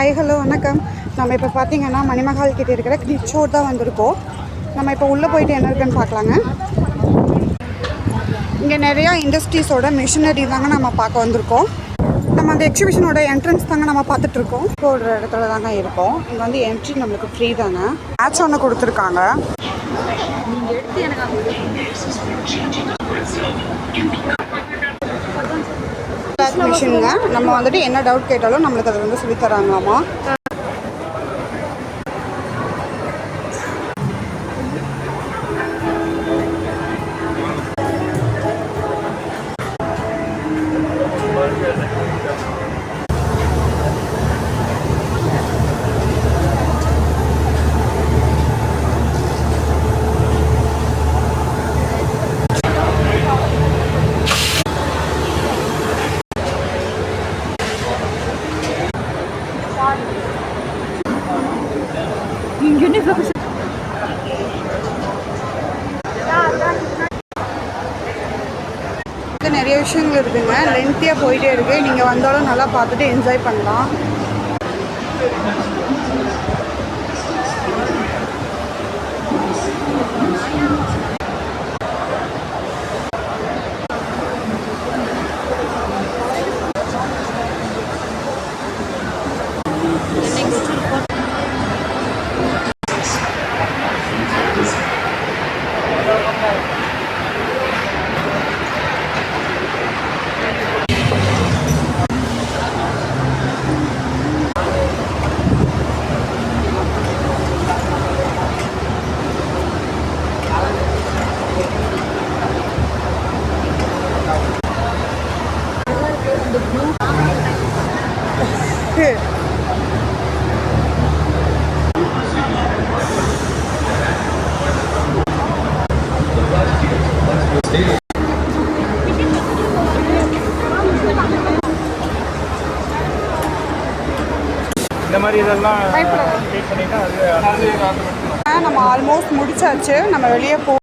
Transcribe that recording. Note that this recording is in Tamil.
ஹாய் ஹலோ வணக்கம். நம்ம இப்போ பார்த்தீங்கன்னா மணிமஹால் கிட்டே இருக்கிற கிளிச்சோர் தான் வந்திருக்கோம். நம்ம இப்போ உள்ளே போயிட்டு என்ன இருக்குன்னு பார்க்கலாங்க. இங்கே நிறையா இண்டஸ்ட்ரீஸோட மிஷினரி தாங்க நம்ம பார்க்க வந்திருக்கோம். நம்ம அந்த எக்ஸிபிஷனோட என்ட்ரன்ஸ் தாங்க நம்ம பார்த்துட்ருக்கோம். இப்போ ஒரு இடத்துல தாங்க இருக்கோம். இங்கே வந்து என்ட்ரி நம்மளுக்கு ஃப்ரீ தாங்க. மேட்ச் ஒன்று கொடுத்துருக்காங்க. மிஷினுங்க. நம்ம வந்துட்டு என்ன டவுட் கேட்டாலும் நம்மளுக்கு அதை வந்து சொல்லி தராங்களாமா. நிறைய விஷயங்கள் இருக்குங்க. லென்த்தியாக போயிட்டே இருக்கு. நீங்கள் வந்தாலும் நல்லா பார்த்துட்டு என்ஜாய் பண்ணலாம். இந்த மாதிரி இதெல்லாம் நம்ம ஆல்மோஸ்ட் முடிச்சாச்சு. நம்ம வெளியே